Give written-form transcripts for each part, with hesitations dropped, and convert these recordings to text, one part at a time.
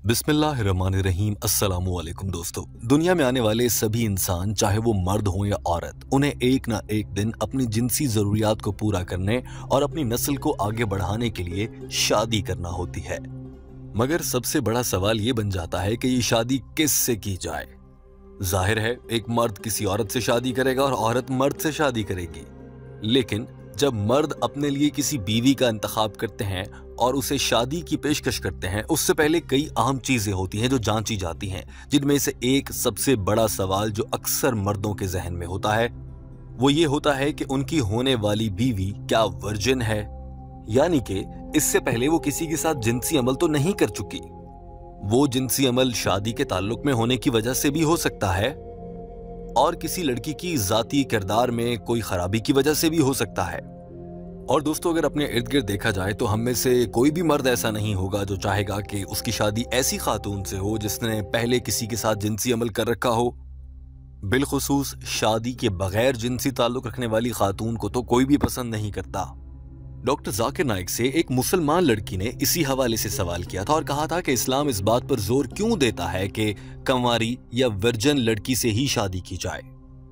बिस्मिल्लाहिर्रहमानिर्रहीम। अस्सलामु अलैकुम दोस्तों। दुनिया में आने वाले सभी इंसान, चाहे वो मर्द हो या औरत, उन्हें एक ना एक दिन अपनी जिनसी जरूरियात को पूरा करने और अपनी नस्ल को आगे बढ़ाने के लिए शादी करना होती है। मगर सबसे बड़ा सवाल ये बन जाता है कि ये शादी किस से की जाए। जाहिर है एक मर्द किसी औरत से शादी करेगा और औरत मर्द से शादी करेगी, लेकिन जब मर्द अपने लिए किसी बीवी का इंतखाब करते हैं और उसे शादी की पेशकश करते हैं, उससे पहले कई अहम चीजें होती हैं जो जांची जाती हैं, जिनमें से एक सबसे बड़ा सवाल जो अक्सर मर्दों के जहन में होता है वो ये होता है कि उनकी होने वाली बीवी क्या वर्जिन है, यानी कि इससे पहले वो किसी के साथ जिनसी अमल तो नहीं कर चुकी। वो जिनसी अमल शादी के ताल्लुक में होने की वजह से भी हो सकता है और किसी लड़की की जाती किरदार में कोई खराबी की वजह से भी हो सकता है। और दोस्तों, अगर अपने इर्द गिर्द देखा जाए तो हम में से कोई भी मर्द ऐसा नहीं होगा जो चाहेगा कि उसकी शादी ऐसी खातून से हो जिसने पहले किसी के साथ जिनसी अमल कर रखा हो। बिलखुसूस शादी के बगैर जिनसी ताल्लुक रखने वाली खातून को तो कोई भी पसंद नहीं करता। डॉक्टर जाकिर नाइक से एक मुसलमान लड़की ने इसी हवाले से सवाल किया था और कहा था कि इस्लाम इस बात पर जोर क्यों देता है कि कंवारी या वर्जिन लड़की से ही शादी की जाए।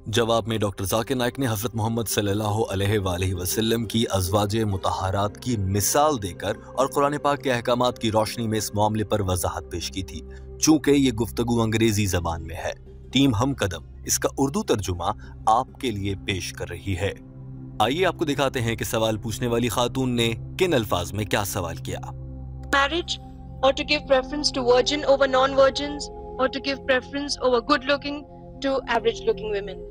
जवाब में डॉक्टर जाकिर नाइक ने हजरत मोहम्मद सल्लल्लाहु अलैहि वसल्लम की अज़वाजे मुतहरात की मिसाल देकर और कुरान पाक के अहकामात की रोशनी में इस मामले पर वजाहत पेश की थी। चूंकि ये गुफ्तगू अंग्रेजी जबान में है, टीम हम कदम इसका उर्दू तर्जुमा आपके लिए पेश कर रही है। आइए आपको दिखाते हैं कि सवाल पूछने वाली खातून ने किन अल्फाज में क्या सवाल किया। Marriage, or to give preference to virgin over non-virgins, or to give preference over good-looking to average-looking women.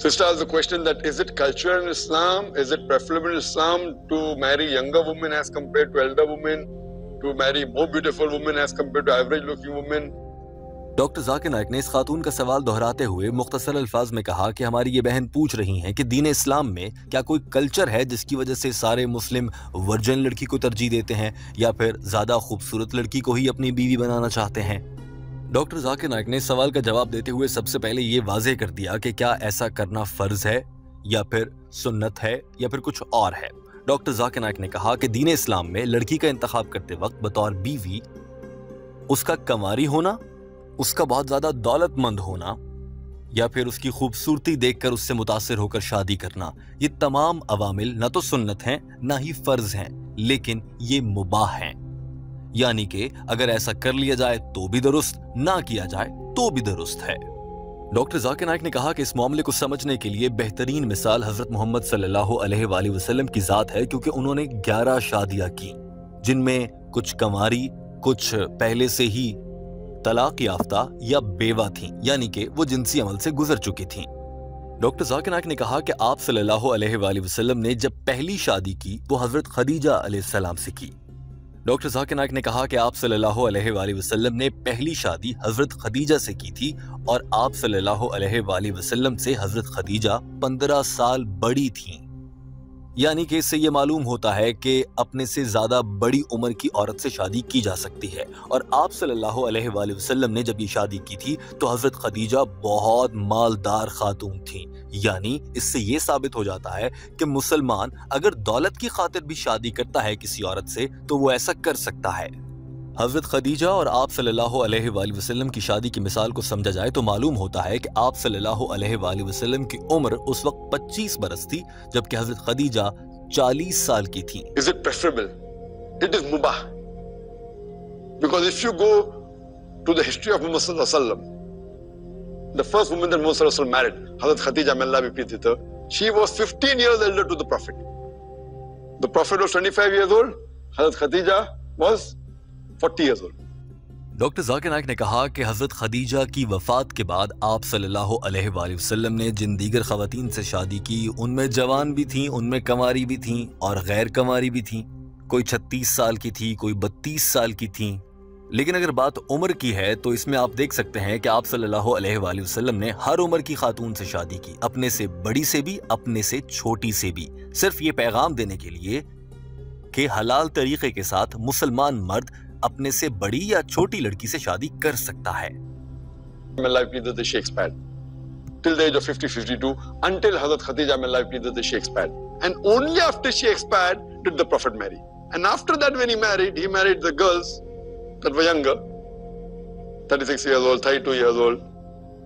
Sister asked the question that is it culture in Islam, is it preferable in Islam to marry younger women as compared to elder women, to marry more beautiful women as compared to average-looking women? Doctor Zakir Naik ने इस खातून का सवाल दोहराते हुए मुख्तसर अल्फाज में कहा कि हमारी ये बहन पूछ रही हैं कि दीन इस्लाम में क्या कोई कल्चर है जिसकी वजह से सारे मुस्लिम वर्जिन लड़की को तरजीह देते हैं या फिर ज्यादा खूबसूरत लड़की को ही अपनी बीवी बनाना चाहते हैं। डॉक्टर जाकिर नाइक ने सवाल का जवाब देते हुए सबसे पहले ये वाज़ेह कर दिया कि क्या ऐसा करना फर्ज है या फिर सुन्नत है या फिर कुछ और है। डॉक्टर जाकिर नाइक ने कहा कि दीन इस्लाम में लड़की का इंतखाब करते वक्त बतौर बीवी उसका कंवारी होना, उसका बहुत ज्यादा दौलतमंद होना या फिर उसकी खूबसूरती देखकर उससे मुतासिर होकर शादी करना, ये तमाम अवामिल न तो सुन्नत हैं ना ही फर्ज हैं, लेकिन ये मुबाह हैं। यानी कि अगर ऐसा कर लिया जाए तो भी दुरुस्त, ना किया जाए तो भी दुरुस्त है। डॉक्टर जाकिर नाइक ने कहा कि इस मामले को समझने के लिए बेहतरीन मिसाल हजरत मोहम्मद सल्लल्लाहु अलैहि वसल्लम की जात है, क्योंकि उन्होंने 11 शादियां की, जिनमें कुछ कंवारी, कुछ पहले से ही तलाक याफ्ता या बेवा थीं, यानी कि वो जिनसी अमल से गुजर चुकी थीं। डॉक्टर जाकिर नाइक ने कहा कि आप सल्लल्लाहु अलैहि वसल्लम ने जब पहली शादी की वो हजरत खदीजा अलैहिस्सलाम से की। डॉक्टर जाकिर नाइक ने कहा कि आप सल्लल्लाहु अलैहि वसल्लम ने पहली शादी हजरत खदीजा से की थी और आप सल्लल्लाहु अलैहि वसल्लम से हजरत खदीजा 15 साल बड़ी थीं। यानी कि इससे ये मालूम होता है कि अपने से ज्यादा बड़ी उम्र की औरत से शादी की जा सकती है। और आप सल्लल्लाहु अलैहि वसल्लम ने जब ये शादी की थी तो हजरत खदीजा बहुत मालदार खातून थी। यानी इससे ये साबित हो जाता है कि मुसलमान अगर दौलत की खातिर भी शादी करता है किसी औरत से तो वो ऐसा कर सकता है। हजरत खदीजा और आप सल्लल्लाहु अलैहि वसल्लम की शादी की मिसाल को समझा जाए तो मालूम होता है कि आप सल्लल्लाहु अलैहि वसल्लम की उम्र उस वक्त 25 बरस थी, जबकि हजरत खदीजा 40 साल की थी। Is it preferable? It is mubah. Because if you go to the history of Muhammad sallallahu alaihi wasallam, the first woman that Muhammad sallallahu alaihi wasallam married, Hazrat Khadija, may Allah be pleased with her, she was 15 years elder to the Prophet. The Prophet was 25 years old, Hazrat Khadija was 40 years old. Doctor Zakir Naik ने कहा कि हजरत खदीजा की वफात के बाद आप सल्लल्लाहु अलैहि वसल्लम ने जिन दीगर खवातीन से शादी की उनमें जवान भी थीं, उनमें कंवारी भी थीं और गैर कंवारी भी थीं। कोई 36 साल की थी, कोई 32 साल की थीं। लेकिन अगर बात उम्र की है तो इसमें आप देख सकते हैं कि आप सल्लल्लाहु अलैहि वसल्लम ने हर उम्र की खातून से शादी की, अपने से बड़ी से भी, अपने से छोटी से भी, सिर्फ ये पैगाम देने के लिए कि हलाल तरीके के साथ मुसलमान मर्द अपने से बड़ी या छोटी लड़की से शादी कर सकता है। May Allah be pleased that she expired till the age of 50-52 until Hazrat Khadija, may Allah be pleased that she expired, and only after she expired did the Prophet marry. And after that, when he married the girls that were younger, 36 years old, 32 years old,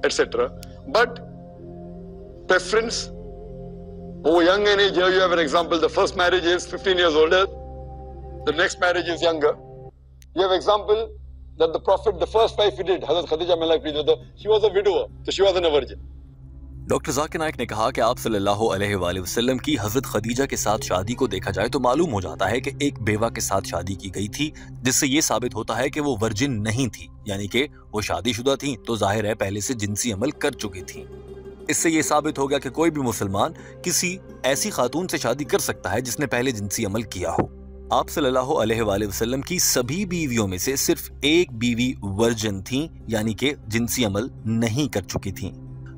etc. But preference over young in age, here you have an example. The first marriage is 15 years older. The next marriage is younger. You have example that the Prophet, the first wife he did, Hazrat Khadija, may Allah be pleased with her, she was a widower, so she wasn't a virgin. Doctor Zakir Naik ने कहा कि आप सल्लल्लाहु अलैहि वसल्लम की हजरत खदीजा के साथ शादी को देखा जाए तो मालूम हो जाता है कि एक बेवा के साथ शादी की गई थी, जिससे ये साबित होता है कि वो वर्जिन नहीं थी, यानी कि वो शादीशुदा थी तो जाहिर है पहले से जिनसी अमल कर चुकी थी। इससे ये साबित हो गया कि कोई भी मुसलमान किसी ऐसी खातून से शादी कर सकता है जिसने पहले जिनसी अमल किया हो। आप सल्लल्लाहु अलैहि वसल्लम की सभी बीवियों में से सिर्फ एक बीवी वर्जिन थी, यानी कि जिनसी अमल नहीं कर चुकी थी।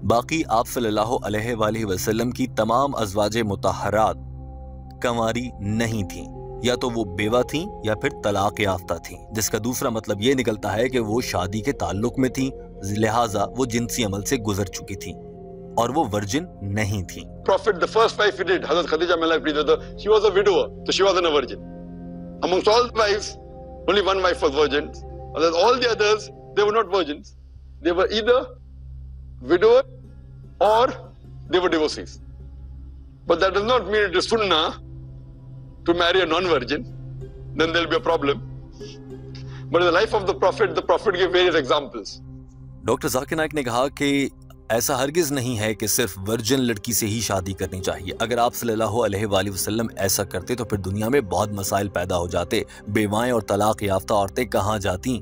बाकी आप सल्लल्लाहु अलैहि वसल्लम की तमाम अज़वाजे मुतहरात कंवारी नहीं थीं, या तो वो बेवा थीं या फिर तलाक याफ्ता थीं, जिसका दूसरा मतलब ये निकलता है कि वो शादी के ताल्लुक में थीं, लिहाजा वो जिनसी अमल से गुजर चुकी थीं और वो वर्जिन नहीं थीं। Prophet, the first wife he did, Hazrat Khadija, may Allah be pleased with her, she was a widower, so she wasn't a virgin. Amongst all the wives, only one wife was virgin. All the others, they were not virgins. They were either widower or they were divorcees. But that does not mean it is sunnah to marry a non-virgin. Then there will be a problem. But in the life of the Prophet gave various examples. Doctor Zakir Naik ने कहा कि ऐसा हरगिज नहीं है कि सिर्फ virgin लड़की से ही शादी करनी चाहिए। अगर आप सल्लल्लाहु अलैहि वसल्लम ऐसा करते तो फिर दुनिया में बहुत मसाइल पैदा हो जाते। बेवाएं और तलाक याफ्ता औरतें कहाँ जाती?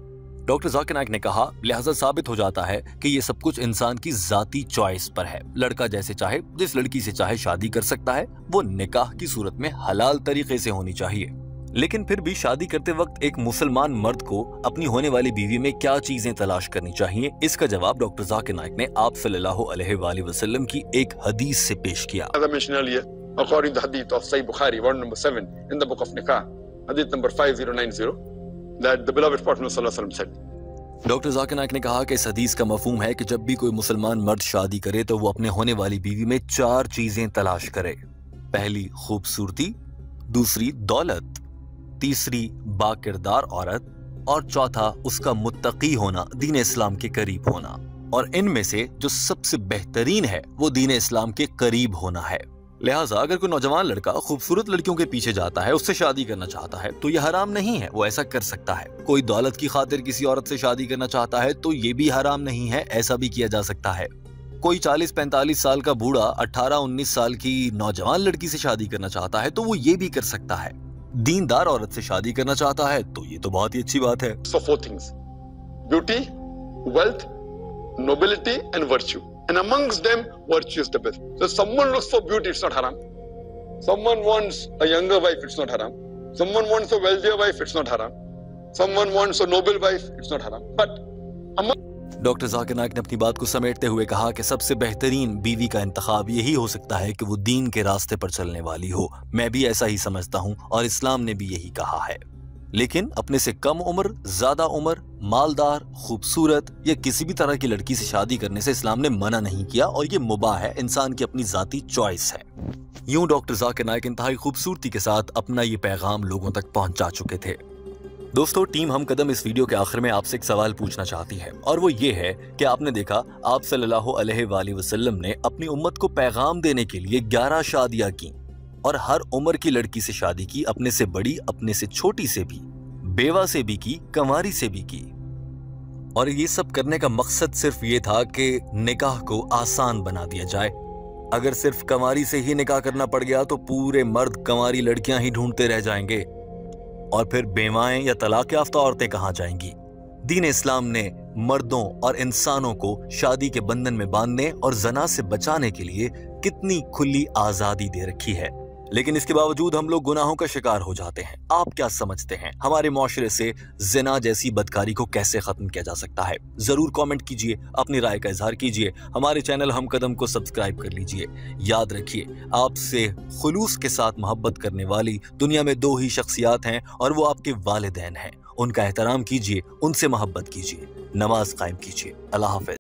डॉक्टर जाकिर नाइक ने कहा, लिहाजा साबित हो जाता है कि ये सब कुछ इंसान की जाती चॉइस पर है। लड़का जैसे चाहे, जिस लड़की से चाहे शादी कर सकता है, वो निकाह की सूरत में हलाल तरीके से होनी चाहिए। लेकिन फिर भी शादी करते वक्त एक मुसलमान मर्द को अपनी होने वाली बीवी में क्या चीजें तलाश करनी चाहिए, इसका जवाब डॉक्टर जाकिर नाइक ने आप सल्लल्लाहु अलैहि वसल्लम की एक हदीस से पेश किया। According to the hadith of Sahih Bukhari, volume number 7, in the book of Nikah, hadith number 5090, that the beloved Prophet sallallahu alaihi wasallam said. Doctor Zakir Naik ने कहा कि इस हदीस का मफहूम है कि जब भी कोई मुसलमान मर्द शादी करे तो वो अपने होने वाली बीवी में 4 चीजें तलाश करे। पहली खूबसूरती, दूसरी दौलत, तीसरी बाकिरदार औरत और चौथा उसका मुत्तकी होना, दीन इस्लाम के करीब होना। और इनमें से जो सबसे बेहतरीन है वो दीन इस्लाम के करीब होना है। लिहाजा अगर कोई नौजवान लड़का खूबसूरत लड़कियों के पीछे जाता है, उससे शादी करना चाहता है तो यह हराम नहीं है, वो ऐसा कर सकता है। कोई दौलत की खातिर किसी औरत से शादी करना चाहता है तो ये भी हराम नहीं है, ऐसा भी किया जा सकता है। कोई 40-45 साल का बूढ़ा 18-19 साल की नौजवान लड़की से शादी करना चाहता है तो वो ये भी कर सकता है। दीनदार औरत से शादी करना चाहता है तो ये तो बहुत ही अच्छी बात है। So 4 things: beauty, wealth, nobility and virtue. And amongst them, virtue is the best. So if someone looks for beauty, it's not haram. Someone wants a younger wife, it's not haram. Someone wants a wealthier wife, it's not haram. Someone wants a noble wife, it's not haram. But doctor Zakir Naik ने अपनी बात को समेटते हुए कहा कि सबसे बेहतरीन बीवी का इंतखाब यही हो सकता है कि वो दीन के रास्ते पर चलने वाली हो। मैं भी ऐसा ही समझता हूँ और इस्लाम ने भी यही कहा है। लेकिन अपने से कम उम्र, ज्यादा उम्र, मालदार, खूबसूरत या किसी भी तरह की लड़की से शादी करने से इस्लाम ने मना नहीं किया और ये मुबाह है, इंसान की अपनी जाती चॉइस है। यूं डॉक्टर जाकिर नाइक इंतहाई खूबसूरती के साथ अपना ये पैगाम लोगों तक पहुंचा चुके थे। दोस्तों, टीम हम कदम इस वीडियो के आखिर में आपसे एक सवाल पूछना चाहती है और वो ये है कि आपने देखा आप सल्लल्लाहु अलैहि वसल्लम ने अपनी उम्मत को पैगाम देने के लिए 11 शादियां की और हर उम्र की लड़की से शादी की, अपने से बड़ी, अपने से छोटी से भी, बेवा से भी की, कंवारी से भी की। और ये सब करने का मकसद सिर्फ ये था कि निकाह को आसान बना दिया जाए। अगर सिर्फ कंवारी से ही निकाह करना पड़ गया तो पूरे मर्द कंवारी लड़कियां ही ढूंढते रह जाएंगे और फिर बेवाएं या तलाक याफ्ता औरतें कहां जाएंगी। दीन इस्लाम ने मर्दों और इंसानों को शादी के बंधन में बांधने और जना से बचाने के लिए कितनी खुली आजादी दे रखी है, लेकिन इसके बावजूद हम लोग गुनाहों का शिकार हो जाते हैं। आप क्या समझते हैं, हमारे माशरे से ज़िना जैसी बदकारी को कैसे खत्म किया जा सकता है? जरूर कमेंट कीजिए, अपनी राय का इजहार कीजिए। हमारे चैनल हम कदम को सब्सक्राइब कर लीजिए। याद रखिए, आपसे खुलूस के साथ मोहब्बत करने वाली दुनिया में 2 ही शख्सियात हैं और वो आपके वालिदैन हैं। उनका एहतराम कीजिए, उनसे मोहब्बत कीजिए, नमाज कायम कीजिए। अल्लाह हाफ़िज़।